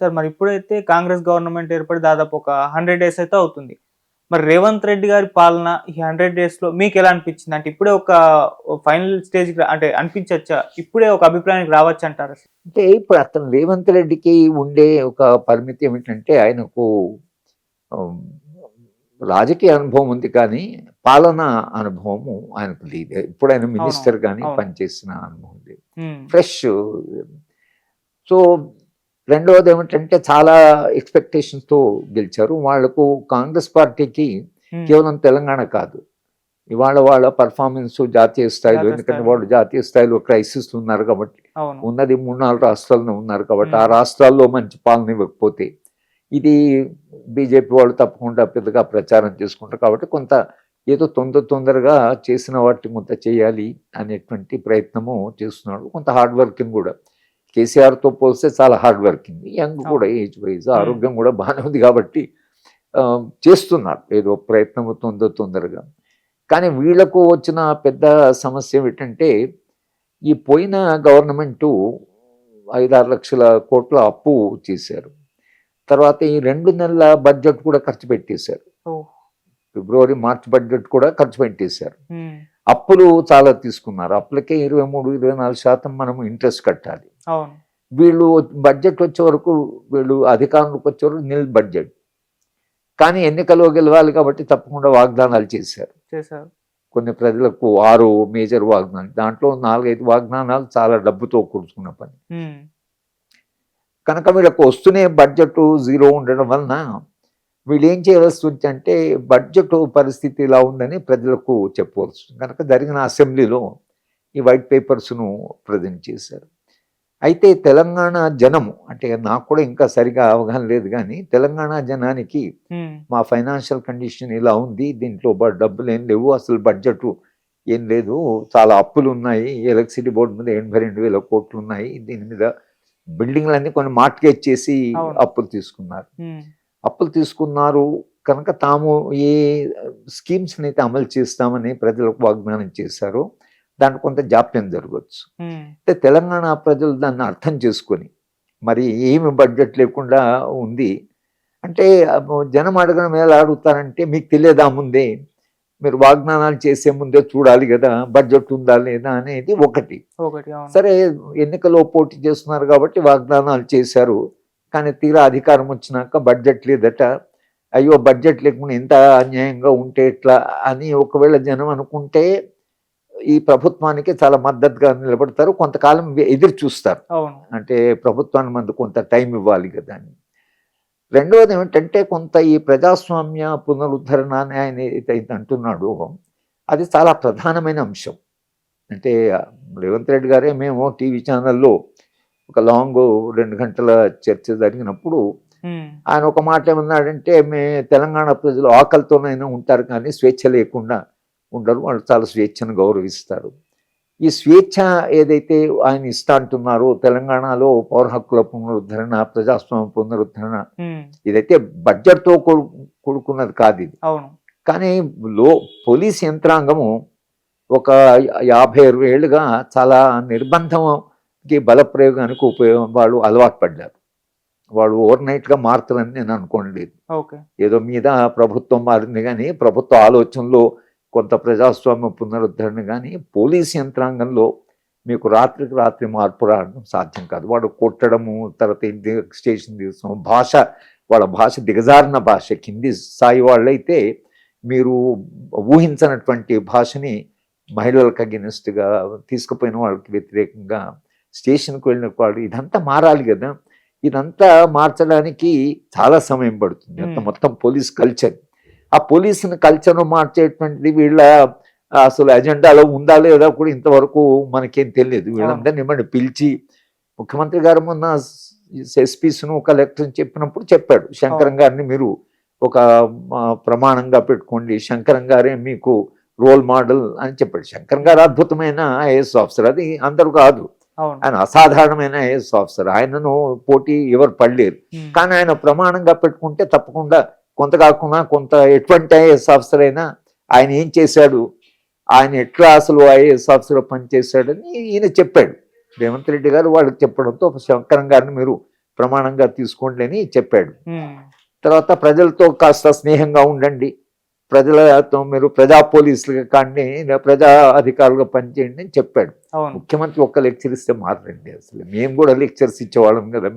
Sir మరి ఇప్పుడైతే Congress government ఏర్పడి దాదాపు ఒక 100 డేస్ అయితే అవుతుంది. మరి రేవంత్ రెడ్డి గారి పాలన ఈ 100 డేస్‌లో మీకెలా అనిపించింది? అంటే ఇప్పుడే ఒక ఫైనల్ స్టేజ్‌కి అంటే అనిపించొచ్చా? ఇప్పుడే ఒక అభిప్రాయానికి రావచ్చంటారా? అంటే ఇప్పుడు అతను రేవంత్ రెడ్డికి ఉండే ఒక పరిమితి ఏమిటంటే ఆయనకు ఆహ్, రాజకీయ అనుభవం ఉంది కానీ, పాలనా అనుభవము ఆయనకు లేదు. ఇప్పుడు ఆయన అవునవును. మినిస్టర్ గాని అవును. పనిచేసిన అనుభవం లేదు. హ్మ్. ఫ్రెష్. సో, రెండవదేమిటంటే చాలా ఎక్స్‌పెక్టేషన్స్‌తో గెలిచారు. వాళ్లకు కాంగ్రెస్ పార్టీకి హ్మ్. కేవలం తెలంగాణ కాదు. ఇవాళ వాళ్ళ పెర్ఫార్మన్స్ జాతీయ స్థాయిలో, జాతీయ ఎందుకంటే స్థాయిలో. వాళ్ళు జాతీయ స్థాయిలో క్రైసిస్‌లో ఉన్నారు కాబట్టి, అవును. ఉన్నది 3, 4 రాష్ట్రాల్లోనే ఉన్నారు కాబట్టి, ఆ హ్మ్. రాష్ట్రాల్లో మంచి పాలన ఇవ్వకపోతే, ఇది బీజేపీ వాళ్ళు తప్పకుండా పెద్దగా ప్రచారం చేసుకుంటారు కాబట్టి, కొంత ఏదో తొందరగా చేసిన వాటిని కొంత చేయాలి అనేటువంటి ప్రయత్నము చేస్తున్నాడు. కొంత హార్డ్ వర్కింగ్ కూడా. కేసీఆర్‌తో పోలిస్తే చాలా హార్డ్ వర్కింగ్. యంగ్ కూడా అవును. ఏజ్ వైస్ హ్మ్. ఆరోగ్యం కూడా బానే ఉంది కాబట్టి చేస్తున్నారు. ఏదో ప్రయత్నము తొందరగా. కానీ వీళ్ళకు వచ్చిన పెద్ద సమస్య ఏమిటంటే, ఈ పోయిన గవర్నమెంటు 5, 6 లక్షల కోట్ల అప్పు చేశారు. తర్వాత ఈ 2 నెలల బడ్జెట్ కూడా ఖర్చు పెట్టేశారు. ఓహ్! ఫిబ్రవరి, మార్చ్ బడ్జెట్ కూడా ఖర్చు పెట్టేశారు. హ్మ్. అప్పులు చాలా తీసుకున్నారు. అప్పులకే 23, 24% మనం ఇంట్రెస్ట్ కట్టాలి. అవును. వీళ్ళు బడ్జెట్ వచ్చే వరకు వీళ్ళు అధికారంలోకి వచ్చే వరకు నిల్ బడ్జెట్. కానీ ఎన్నికల్లో గెలవాలి కాబట్టి తప్పకుండా వాగ్దానాలు చేశారు. చేశారు. కొన్ని ప్రజలకు 6 మేజర్ వాగ్దానాలు. దాంట్లో 4, 5 వాగ్దానాలు చాలా డబ్బుతో కూడుకున్న పని. హ్మ్. కనుక వీళ్ళకు వస్తూనే బడ్జెట్ జీరో ఉండడం వలన వీళ్ళేం చేయవలసి వచ్చిందంటే బడ్జెట్ పరిస్థితి ఇలా ఉందని ప్రజలకు చెప్పవలసి కనుక జరిగిన అసెంబ్లీలో ఈ వైట్ పేపర్స్‌ను ప్రజెంట్ చేశారు. అయితే తెలంగాణ జనము అంటే నాకు కూడా ఇంకా సరిగ్గా అవగాహన లేదు గానీ, తెలంగాణ జనానికి హ్మ్. మా ఫైనాన్షియల్ కండిషన్ ఇలా ఉంది. దీంట్లో డబ్బులేం లేవు. అసలు బడ్జెటు ఏం లేదు. చాలా అప్పులున్నాయి. ఎలక్ట్రిసిటీ బోర్డ్ మీద 82,000 కోట్లున్నాయి. దీని మీద బిల్డింగ్‌లన్నీ కొన్ని మార్ట్‌గేజ్ చేసి అవును. అప్పులు తీసుకున్నారు. హ్మ్. అప్పులు తీసుకున్నారు కనుక తాము ఏ స్కీమ్స్‌నైతే అమలు చేస్తామని ప్రజలకు వాగ్దానం చేశారో, దాంట్లో కొంత జాప్యం జరగొచ్చు. హ్మ్. అంటే తెలంగాణ ప్రజలు దాన్ని అర్థం చేసుకొని, మరి ఏమి బడ్జెట్ లేకుండా ఉంది. అంటే జనం అడగడం ఎలా అడుగుతారంటే, మీకు తెలియదా ముందే? మీరు వాగ్దానాలు చేసే ముందే చూడాలి గదా! బడ్జెట్ ఉందా లేదా అనేది ఒకటి. ఒకటి. అవును. సరే ఎన్నికల్లో పోటీ చేస్తున్నారు కాబట్టి వాగ్దానాలు చేశారు. కానీ తీరా అధికారం వచ్చినాక బడ్జెట్ లేదట. అయ్యో! బడ్జెట్ లేకుండా ఇంత అన్యాయంగా ఉంటే ఎట్లా అని ఒకవేళ జనం అనుకుంటే ఈ ప్రభుత్వానికి చాలా మద్దతుగా నిలబడతారు. కొంతకాలం ఎదురు చూస్తారు. అవును. అంటే ప్రభుత్వానికి మనకు కొంత టైం ఇవ్వాలి కదా అని. రెండవదేమిటంటే కొంత ఈ ప్రజాస్వామ్య పునరుద్ధరణ అని ఆయన ఏదైతే అంటున్నాడో, అది చాలా ప్రధానమైన అంశం. అంటే రేవంత్ రెడ్డి గారే మేము టీవీ ఛానల్‌లో ఒక లాంగు 2 గంటల చర్చ జరిగినప్పుడు హ్మ్. ఆయన ఒక మాట ఏమన్నాడంటే, తెలంగాణ ప్రజలు ఆకలితోనైనా ఉంటారు కానీ స్వేచ్ఛ లేకుండా ఉండరు. వాళ్ళు చాలా స్వేచ్ఛను గౌరవిస్తారు. ఈ స్వేచ్ఛ ఏదైతే ఆయన ఇస్తా అంటున్నారో తెలంగాణలో పౌర హక్కుల పునరుద్ధరణ, ప్రజాస్వామ్య పునరుద్ధరణ హ్మ్. ఇదైతే బడ్జెట్‌తో కూడుకున్నది కాదిది. అవును. కానీ లో పోలీస్ యంత్రాంగము ఒక 50, 60 ఏళ్లుగా చాలా నిర్బంధంకి బలప్రయోగానికి వాళ్ళు అలవాటు పడ్డారు. వాళ్ళు ఓవర్‌నైట్‌గా మారుతారని నేను అనుకోలేదు. ఓకే. ఏదో మీద ప్రభుత్వం మారింది గానీ, ప్రభుత్వ ఆలోచనలో కొంత ప్రజాస్వామ్య పునరుద్ధరణ గానీ, పోలీస్ యంత్రాంగంలో మీకు రాత్రికి రాత్రి మార్పు రావడం సాధ్యం కాదు. వాడు కొట్టడము, తర్వాత ఇది స్టేషన్ తీసుకోవడం, వాళ్ళ భాష దిగజారిన భాష. కింది స్థాయి వాళ్ళైతే మీరు ఊహించనటువంటి భాషని మహిళలకు అగెనిస్ట్‌గా తీసుకుపోయిన వాళ్ళకి వ్యతిరేకంగా స్టేషన్‌కి వెళ్ళిన వాళ్ళు ఇదంతా మారాలి గదా! ఇదంతా మార్చడానికి చాలా సమయం పడుతుంది. అంత హ్మ్. మొత్తం పోలీస్ కల్చర్. ఆ పోలీసుని కల్చర్‌ను మార్చేటువంటిది వీళ్ళ అసలు ఎజెండాలో ఉందా లేదా కూడా ఇంతవరకు మనకేం తెలియదు. అవును. వీళ్ళందరిని ఏమన్నా పిలిచి ముఖ్యమంత్రి గారు మొన్న ఎస్పీస్‌ను కలెక్టర్‌ని చెప్పినప్పుడు చెప్పాడు. అవును. శంకరం గారిని మీరు ఒక ప్రమాణంగా పెట్టుకోండి. శంకరం గారే మీకు రోల్ మోడల్ అని చెప్పాడు. శంకరం గారు హ్మ్. అద్భుతమైన ఐఏఎస్ ఆఫీసర్. అది అందరూ కాదు. అవును. ఆయన అసాధారణమైన ఐఏఎస్ ఆఫీసర్. ఆయనను పోటీ ఎవరు పడలేరు. హ్మ్. కానీ ఆయన ప్రమాణంగా పెట్టుకుంటే తప్పకుండా కొంత కాకుండా కొంత ఎటువంటి ఐఏఎస్ ఆఫీసర్ అయినా ఆయన ఏం చేశాడు, ఆయన ఎట్లా అసలు ఐఏఎస్ ఆఫీసర్‌గా పనిచేశాడని ఈయన చెప్పాడు. రేవంత్ రెడ్డి గారు వాళ్ళకి చెప్పడంతో శంకరం గారిని మీరు ప్రమాణంగా తీసుకోండి అని చెప్పాడు. తర్వాత ప్రజలతో కాస్త స్నేహంగా ఉండండి, ప్రజలతో మీరు ప్రజా పోలీసులుగా కానీ ప్రజా అధికారులుగా పనిచేయండి అని చెప్పాడు. ముఖ్యమంత్రి ఒక్క లెక్చర్ ఇస్తే మారండి. అసలు మేము కూడా లెక్చర్స్ ఇచ్చేవాళ్ళం కదా,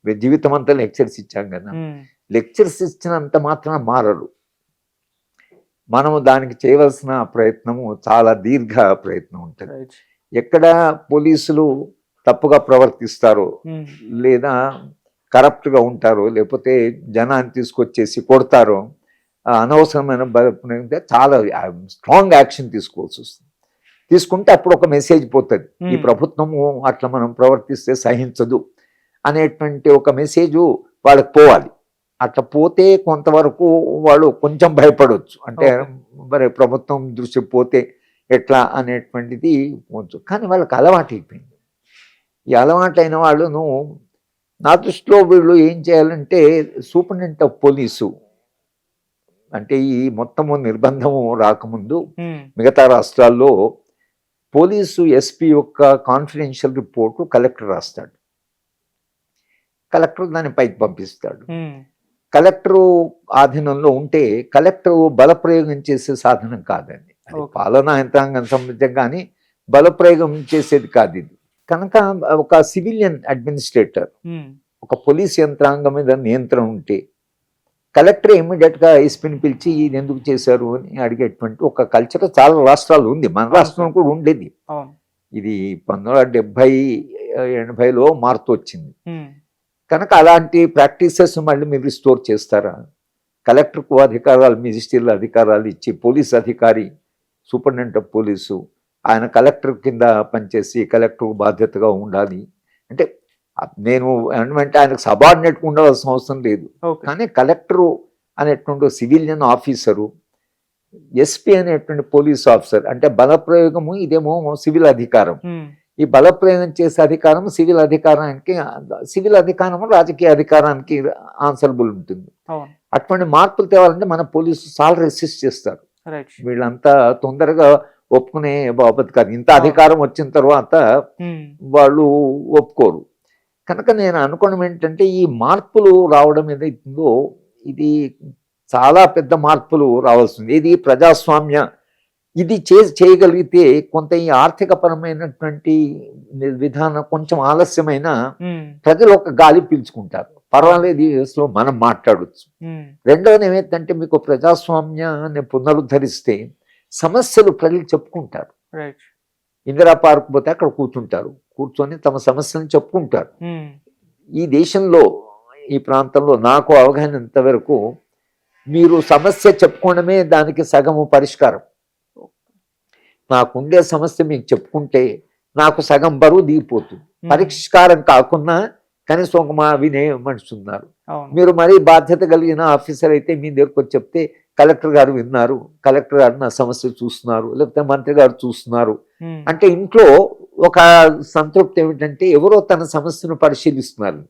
మేము జీవితం అంతా లెక్చర్స్ ఇచ్చాం కదా. లెక్చర్స్ ఇచ్చినంత మాత్రం మారరు. మనము దానికి చేయవలసిన ప్రయత్నము చాలా దీర్ఘ ప్రయత్నం ఉంటుంది. ఎక్కడ పోలీసులు తప్పుగా ప్రవర్తిస్తారో, లేదా కరప్ట్గా ఉంటారో, లేకపోతే జనాన్ని తీసుకొచ్చేసి కొడతారో, అనవసరమైన చాలా స్ట్రాంగ్ యాక్షన్ తీసుకోవాల్సి వస్తుంది. తీసుకుంటే అప్పుడు ఒక మెసేజ్ పోతుంది, ఈ ప్రభుత్వము అట్లా మనం ప్రవర్తిస్తే సహించదు అనేటువంటి ఒక మెసేజ్ వాళ్ళకి పోవాలి. అట్లా పోతే కొంతవరకు వాళ్ళు కొంచెం భయపడవచ్చు, అంటే మరి ప్రభుత్వం దృష్టి పోతే ఎట్లా అనేటువంటిది పోవచ్చు. కానీ వాళ్ళకి అలవాటు అయిపోయింది. ఈ అలవాటైన వాళ్ళను నా దృష్టిలో వీళ్ళు ఏం చేయాలంటే, సూపరింటెండెంట్ ఆఫ్ పోలీసు అంటే ఈ మొత్తము నిర్బంధము రాకముందు మిగతా రాష్ట్రాల్లో పోలీసు ఎస్పీ యొక్క కాన్ఫిడెన్షియల్ రిపోర్టు కలెక్టర్ రాస్తాడు. కలెక్టర్ దాన్ని పైకి పంపిస్తాడు. కలెక్టరు ఆధీనంలో ఉంటే కలెక్టర్ బలప్రయోగం చేసే సాధనం కాదండి, అది పాలనా యంత్రాంగం సంబంధించి, కానీ బలప్రయోగం చేసేది కాదు ఇది. కనుక ఒక సివిలియన్ అడ్మినిస్ట్రేటర్, ఒక పోలీస్ యంత్రాంగం మీద నియంత్రణ ఉంటే కలెక్టర్ ఇమ్మీడియట్గా ఎస్పీని పిలిచి ఇది ఎందుకు చేశారు అని అడిగేటువంటి ఒక కల్చర్ చాలా రాష్ట్రాలు ఉంది. మన రాష్ట్రంలో కూడా ఉండేది. ఇది 1970-80లో మారుతూ వచ్చింది. కనుక అలాంటి ప్రాక్టీసెస్ మళ్ళీ మీరు రిస్టోర్ చేస్తారా? కలెక్టర్కు అధికారాలు, మినిస్ట్రీల అధికారాలు ఇచ్చి పోలీస్ అధికారి సూపరింటెండెంట్ ఆఫ్ పోలీసు ఆయన కలెక్టర్ కింద పనిచేసి కలెక్టర్కు బాధ్యతగా ఉండాలి అంటే, నేను అంటే ఆయనకు సబార్డినేట్గా ఉండవలసిన అవసరం లేదు. కానీ కలెక్టరు అనేటువంటి సివిలియన్ ఆఫీసరు, ఎస్పీ అనేటువంటి పోలీస్ ఆఫీసర్, అంటే బలప్రయోగము ఇదేమో సివిల్ అధికారం. ఈ బలప్రయోగం చేసే అధికారం సివిల్ అధికారానికి, సివిల్ అధికారం రాజకీయ అధికారానికి ఆన్సరబుల్ ఉంటుంది. అటువంటి మార్పులు తేవాలంటే మన పోలీసు చాలా రెసిస్ట్ చేస్తారు. వీళ్ళంతా తొందరగా ఒప్పుకునే బాబత్ కాదు. ఇంత అధికారం వచ్చిన తర్వాత వాళ్ళు ఒప్పుకోరు. కనుక నేను అనుకోవడం ఏంటంటే, ఈ మార్పులు రావడం ఏదైతుందో ఇది చాలా పెద్ద మార్పులు రావాల్సింది. ఇది ప్రజాస్వామ్య, ఇది చేయగలిగితే కొంత ఈ ఆర్థిక పరమైనటువంటి విధానం కొంచెం ఆలస్యమైన ప్రజలు ఒక గాలి పీల్చుకుంటారు, పర్వాలేదు ఈ వయసులో మనం మాట్లాడవచ్చు. రెండవది ఏమైందంటే, మీకు ప్రజాస్వామ్యాన్ని పునరుద్ధరిస్తే సమస్యలు ప్రజలు చెప్పుకుంటారు. ఇందిరా పార్క్ పోతే అక్కడ కూర్చొని తమ సమస్యలను చెప్పుకుంటారు. ఈ దేశంలో, ఈ ప్రాంతంలో నాకు అవగాహనంత వరకు మీరు సమస్య చెప్పుకోవడమే దానికి సగము పరిష్కారం. నాకుండే సమస్య మీకు చెప్పుకుంటే నాకు సగం బరువు దిగిపోతుంది. పరిష్కారం కాకుండా కనీసం ఒక మా వినే మనిషి ఉన్నారు. మీరు మరీ బాధ్యత కలిగిన ఆఫీసర్ అయితే మీ దగ్గరకు వచ్చి చెప్తే కలెక్టర్ గారు విన్నారు, కలెక్టర్ గారు నా సమస్య చూస్తున్నారు, లేకపోతే మంత్రి గారు చూస్తున్నారు అంటే ఇంట్లో ఒక సంతృప్తి ఏమిటంటే ఎవరో తన సమస్యను పరిశీలిస్తున్నారు.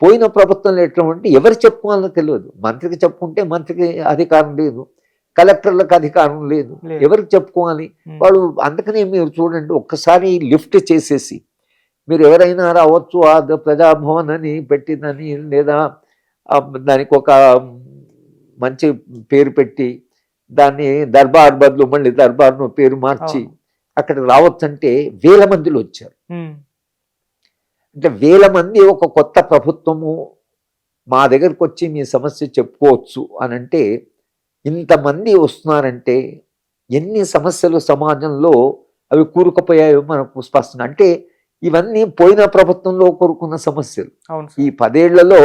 పోయిన ప్రభుత్వంలో ఎట్లా ఉంటే ఎవరు చెప్పుకోవాలో తెలియదు. మంత్రికి చెప్పుకుంటే మంత్రికి అధికారం లేదు, కలెక్టర్లకు అధికారం లేదు, ఎవరికి చెప్పుకోవాలి వాళ్ళు. అందుకనే మీరు చూడండి, ఒక్కసారి లిఫ్ట్ చేసేసి మీరు ఎవరైనా రావచ్చు ఆ ప్రజాభవన్ అని పెట్టిందని, లేదా దానికి ఒక మంచి పేరు పెట్టి దాన్ని దర్బార్ బదులు మళ్ళీ దర్బార్ను పేరు మార్చి అక్కడ రావచ్చు అంటే వేల మందిలో వచ్చారు. అంటే వేల మంది ఒక కొత్త ప్రభుత్వము మా దగ్గరకు వచ్చి మీ సమస్య చెప్పుకోవచ్చు అని అంటే, ఇంతమంది వస్తున్నారంటే ఎన్ని సమస్యలు సమాజంలో అవి కూరుకుపోయాయో మనకు స్పష్టంగా. అంటే ఇవన్నీ పోయిన ప్రభుత్వంలో కోరుకున్న సమస్యలు. ఈ 10 ఏళ్లలో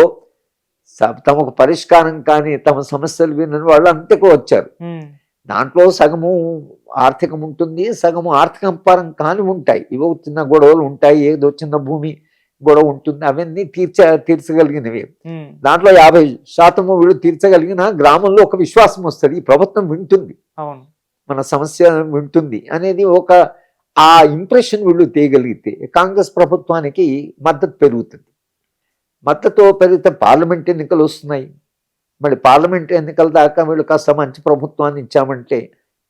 తమకు పరిష్కారం కానీ తమ సమస్యలు వినని వాళ్ళు అంతకు వచ్చారు. దాంట్లో సగము ఆర్థికం ఉంటుంది, సగము ఆర్థిక పరం కాని ఉంటాయి. ఇవో చిన్న గొడవలు ఉంటాయి, ఏదో చిన్న భూమి గొడవ ఉంటుంది, అవన్నీ తీర్చగలిగినవి. దాంట్లో 50% వీళ్ళు తీర్చగలిగిన గ్రామంలో ఒక విశ్వాసం వస్తుంది, ఈ ప్రభుత్వం వింటుంది, మన సమస్య వింటుంది అనేది ఒక ఆ ఇంప్రెషన్ వీళ్ళు తేయగలిగితే కాంగ్రెస్ ప్రభుత్వానికి మద్దతు పెరుగుతుంది. మద్దతు పెరిగితే పార్లమెంట్ ఎన్నికలు వస్తున్నాయి. మరి పార్లమెంట్ ఎన్నికల దాకా వీళ్ళు కాస్త మంచి ప్రభుత్వాన్ని ఇచ్చామంటే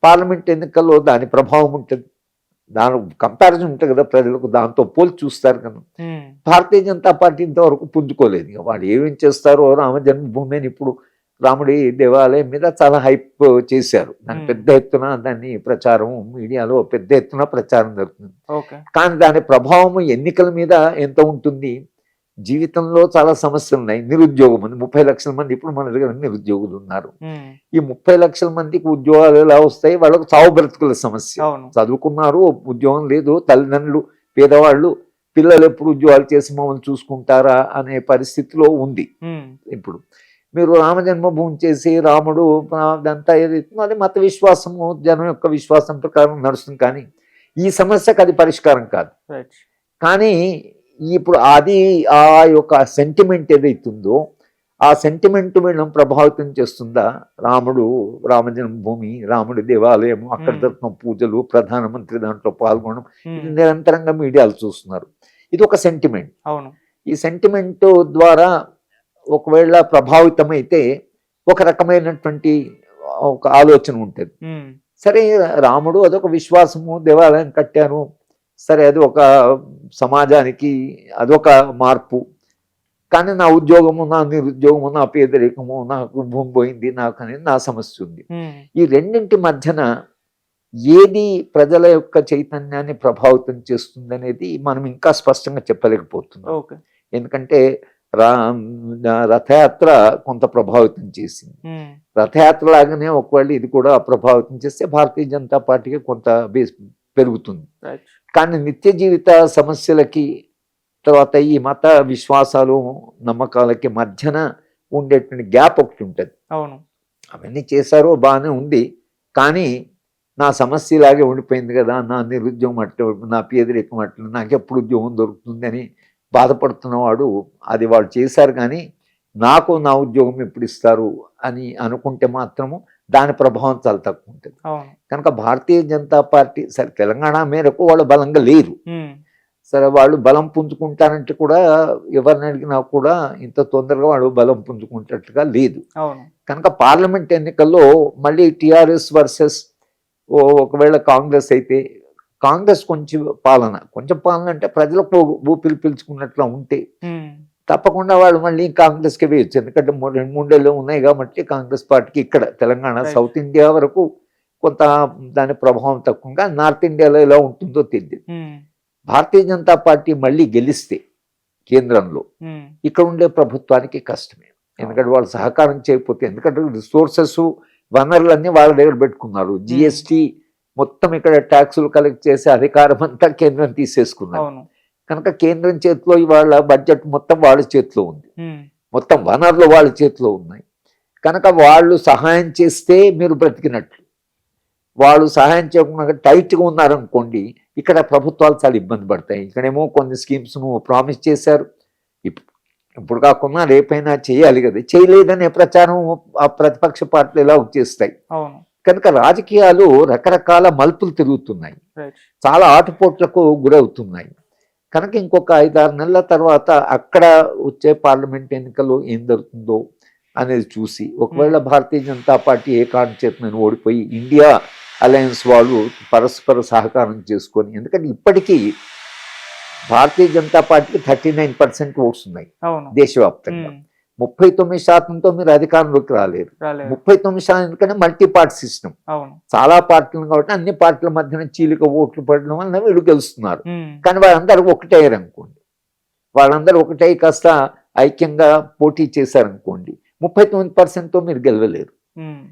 పార్లమెంట్ ఎన్నికల్లో దాని ప్రభావం ఉంటుంది. దాని కంపారిజన్ ఉంటుంది కదా ప్రజలకు, దాంతో పోల్చి చూస్తారు కదా. ఉమ్, భారతీయ జనతా పార్టీ ఇంతవరకు పుంజుకోలేదు. ఇక వాడు ఏమేం చేస్తారో, రామ జన్మభూమి అని ఇప్పుడు రాముడి దేవాలయం మీద చాలా హైప్ చేశారు. దాని పెద్ద ఎత్తున దాన్ని ప్రచారం, మీడియాలో పెద్ద ఎత్తున ప్రచారం జరుగుతుంది. ఓకే. కానీ దాని ప్రభావం ఎన్నికల మీద ఎంత ఉంటుంది? జీవితంలో చాలా సమస్యలు ఉన్నాయి. నిరుద్యోగం ఉంది, 30 లక్షల మంది ఇప్పుడు మన దగ్గర నిరుద్యోగులు ఉన్నారు. ఉమ్, ఈ 30 లక్షల మందికి ఉద్యోగాలు ఎలా వస్తాయి? వాళ్ళకు చావు బ్రతుకుల సమస్య. అవును. చదువుకున్నారు, ఉద్యోగం లేదు, తల్లిదండ్రులు పేదవాళ్ళు, పిల్లలు ఎప్పుడు ఉద్యోగాలు చేసి మమ్మల్ని చూసుకుంటారా అనే పరిస్థితిలో ఉంది. ఉమ్, ఇప్పుడు మీరు రామ జన్మభూమి చేసి రాముడు అదంతా ఏదైతుందో అది మత విశ్వాసము, జనం యొక్క విశ్వాసం ప్రకారం నడుస్తుంది. కానీ ఈ సమస్యకు అది పరిష్కారం కాదు. రైట్. కానీ ఇప్పుడు అది ఆ యొక్క సెంటిమెంట్ ఏదైతుందో ఆ సెంటిమెంట్ వీళ్ళని ప్రభావితం చేస్తుందా? రాముడు, రామ జన్మభూమి, రాముడి దేవాలయం, అక్కడ జరుగుతున్న పూజలు, ప్రధానమంత్రి దాంట్లో పాల్గొనడం, ఇది నిరంతరంగా మీడియాలు చూస్తున్నారు. ఇది ఒక సెంటిమెంట్. అవును. ఈ సెంటిమెంట్ ద్వారా ఒకవేళ ప్రభావితమైతే ఒక రకమైనటువంటి ఒక ఆలోచన ఉంటుంది. ఉమ్, సరే, రాముడు అదొక విశ్వాసము, దేవాలయం కట్టారు, సరే అది ఒక సమాజానికి అదొక మార్పు. కానీ నా ఉద్యోగము, నా నిరుద్యోగము, నా పేదరికము, నాకు భూమి పోయింది, నాకు అనేది నా సమస్య ఉంది. ఉమ్, ఈ రెండింటి మధ్యన ఏది ప్రజల యొక్క చైతన్యాన్ని ప్రభావితం చేస్తుంది అనేది మనం ఇంకా స్పష్టంగా చెప్పలేకపోతున్నాం. ఓకే. ఎందుకంటే రథయాత్ర కొంత ప్రభావితం చేసింది. ఉమ్, రథయాత్ర లాగానే ఒకవేళ ఇది కూడా ప్రభావితం చేస్తే భారతీయ జనతా పార్టీకి కొంత బేస్ పెరుగుతుంది. రైట్. కానీ నిత్య జీవిత సమస్యలకి, తర్వాత ఈ మత విశ్వాసాలు, నమ్మకాలకి మధ్యన ఉండేటువంటి గ్యాప్ ఒకటి ఉంటుంది. అవును. అవన్నీ చేశారో బాగానే ఉంది, కానీ నా సమస్య ఇలాగే ఉండిపోయింది కదా, నా నిరుద్యోగం అట్లా, నా పేదరికం అట్లా, నాకు ఎప్పుడు ఉద్యోగం దొరుకుతుందని బాధపడుతున్నవాడు అది వాళ్ళు చేశారు. కానీ నాకు నా ఉద్యోగం ఎప్పుడు ఇస్తారు అని అనుకుంటే మాత్రము దాని ప్రభావం చాలా తక్కువ ఉంటుంది. అవును. కనుక భారతీయ జనతా పార్టీ సరే తెలంగాణ మేరకు వాళ్ళు బలంగా లేరు. ఉమ్, సరే, వాళ్ళు బలం పుంజుకుంటారంటే కూడా ఎవరిని అడిగినా కూడా ఇంత తొందరగా వాళ్ళు బలం పుంజుకుంటట్టుగా లేదు. అవును. కనుక పార్లమెంట్ ఎన్నికల్లో మళ్ళీ టీఆర్ఎస్ వర్సెస్ ఒకవేళ కాంగ్రెస్ అయితే, కాంగ్రెస్ కొంచెం పాలన అంటే ప్రజలకు ఊపిరి పీల్చుకున్నట్లా ఉంటే ఉమ్, తప్పకుండా వాళ్ళు మళ్ళీ కాంగ్రెస్కి వేయచ్చు. ఎందుకంటే 2-3 ఉన్నాయి కాబట్టి కాంగ్రెస్ పార్టీకి ఇక్కడ తెలంగాణ, సౌత్ ఇండియా వరకు కొంత దాని ప్రభావం తక్కువగా, నార్త్ ఇండియాలో ఎలా ఉంటుందో తెలియదు. ఉమ్, భారతీయ జనతా పార్టీ మళ్ళీ గెలిస్తే కేంద్రంలో ఉమ్, ఇక్కడ ఉండే ప్రభుత్వానికి కష్టమే. ఎందుకంటే వాళ్ళు సహకారం చేయకపోతే, ఎందుకంటే రిసోర్సెస్, వనరులన్నీ వాళ్ళ దగ్గర పెట్టుకున్నారు. జిఎస్టీ మొత్తం ఇక్కడ ట్యాక్సులు కలెక్ట్ చేసే అధికారం అంతా కేంద్రం తీసేసుకున్నారు. అవును. కనుక కేంద్రం చేతిలో ఇవాళ బడ్జెట్ మొత్తం వాళ్ళ చేతిలో ఉంది, ఉమ్, మొత్తం వనరులు వాళ్ళ చేతిలో ఉన్నాయి. కనుక వాళ్ళు సహాయం చేస్తే మీరు బ్రతికినట్లు. వాళ్ళు సహాయం చేయకుండా టైట్గా ఉన్నారనుకోండి, ఇక్కడ ప్రభుత్వాలు చాలా ఇబ్బంది పడతాయి. ఇక్కడేమో కొన్ని స్కీమ్స్ను ప్రామిస్ చేశారు, ఇప్పుడు కాకుండా రేపైనా చేయాలి కదా, చేయలేదనే ప్రచారం ఆ ప్రతిపక్ష పార్టీలు ఎలా చేస్తాయి. అవును. కనుక రాజకీయాలు రకరకాల మలుపులు తిరుగుతున్నాయి, రైట్. చాలా ఆటుపోట్లకు గురవుతున్నాయి. కనుక ఇంకొక 5-6 నెలల తర్వాత అక్కడ వచ్చే పార్లమెంట్ ఎన్నికల్లో ఏం జరుగుతుందో అనేది చూసి, ఒకవేళ భారతీయ జనతా పార్టీ ఏ కారణం చేత ఓడిపోయి ఇండియా అలయన్స్ వాళ్ళు పరస్పర సహకారం చేసుకొని, ఎందుకంటే ఇప్పటికీ భారతీయ జనతా పార్టీకి 39% ఓట్స్ ఉన్నాయి అవును. దేశవ్యాప్తంగా. 39%తో మీరు అధికారంలోకి రాలేరు. 39% ఎందుకంటే మల్టీ పార్టీ సిస్టమ్, అవును. చాలా పార్టీలు కాబట్టి అన్ని పార్టీల మధ్యన చీలిక ఓట్లు పడడం వల్ల వీళ్ళు గెలుస్తున్నారు. ఉమ్, కానీ వాళ్ళందరూ ఒకటయ్యారు అనుకోండి, వాళ్ళందరూ ఒకటై కాస్త ఐక్యంగా పోటీ చేశారనుకోండి, 39%తో మీరు గెలవలేరు. ఉమ్,